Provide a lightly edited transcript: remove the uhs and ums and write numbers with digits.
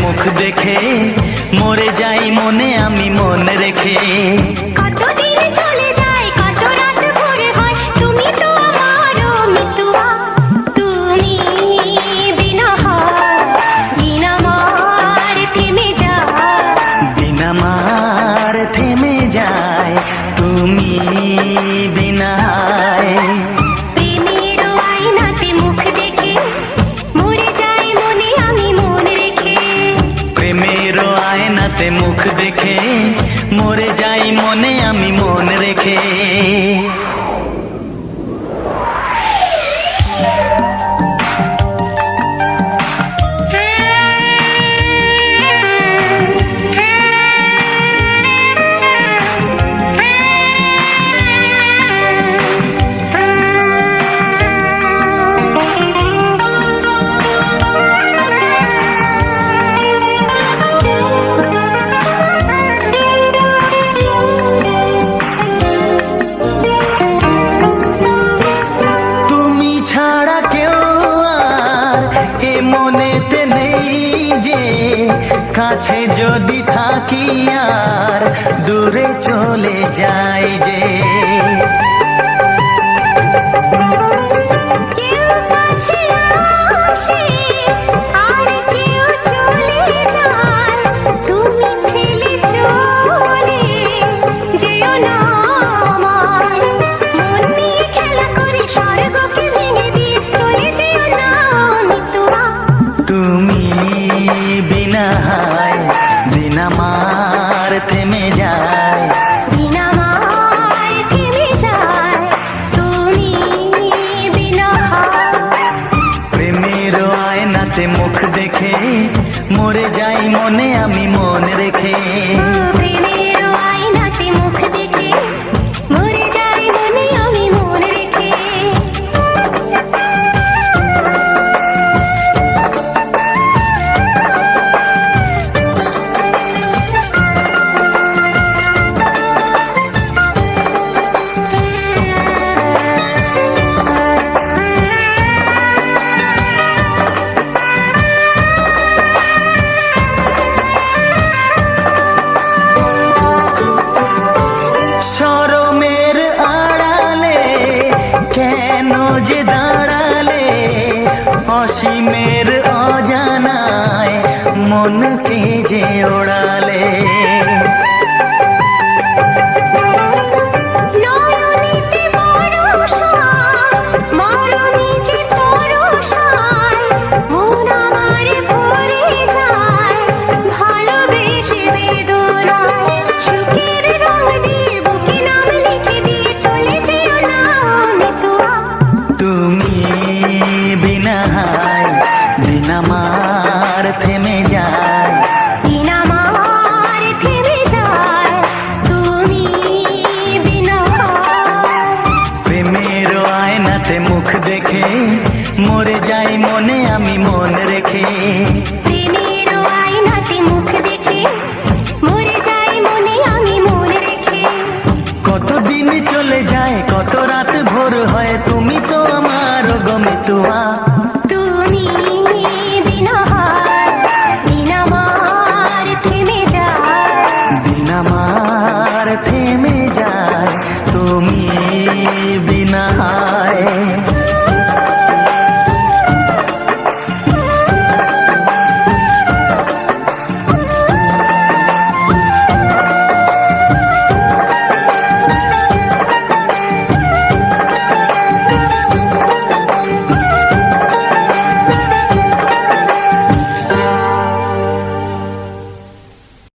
মুখ দেখে মরে যাই মনে আমি মন রেখে। কতদিন চলে যায় কত রাত ভোর হয় তুমি তো আমারও মিতুয়া তুমি বিনা হয় বিনা মার থেমে যায় বিনা মার থেমে যায় তুমি বিনা প্রেমের আয়নাতে মুখ দেখে মরে যাই মনে আমি মন রেখে। প্রেমের আয়নাতে মুখ দেখে মরে যাই মনে আমি মন রেখে। কাছে যদি থাকি আর দূরে চলে যাই যে কেউ কাছে আসে আর কেউ চলে যায় তুমি ফেলে চলে যেও না আমার মন নিয়ে খেলা করে স্বর্গকে ভেঙে দিয়ে চলে যেও না মিতুয়া তুমি বিনা বিনা মার থেমে যায় বিনা মার থেমে যায় তুমি বিনা প্রেমের আয়নাতে মুখ দেখে মরে যাই মনে আমি মন রেখে। প্রেমের আয়নাতে মুখ দেখে মরে যাই মনে আমি মন রেখে। শরমের আড়ালে কেন যে দাঁড়ালে অসীমের অজানায় মনকে যে ওড়ালে। নয়নেতে বরষা মরমে যে তরসায় মন আমার ভরে যায় ভালোবেসে বেদনায় সুখের রং দিয়ে বুকে নাম লিখে দিয়ে চলে যেও না মিতুয়া তুমি বিনা বিনা মার থেমে যায় বিনা মার থেমে যায় তুমি বিনা প্রেমের আয়নাতে মুখ দেখে মরে যাই মনে আমি মন রেখে। প্রেমের আয়নাতে মুখ দেখে মরে যাই মনে আমি মন রেখে। কতদিন চলে যায় কত রাত ভোর হয় তুমি তো আমার গো মিতুয়া।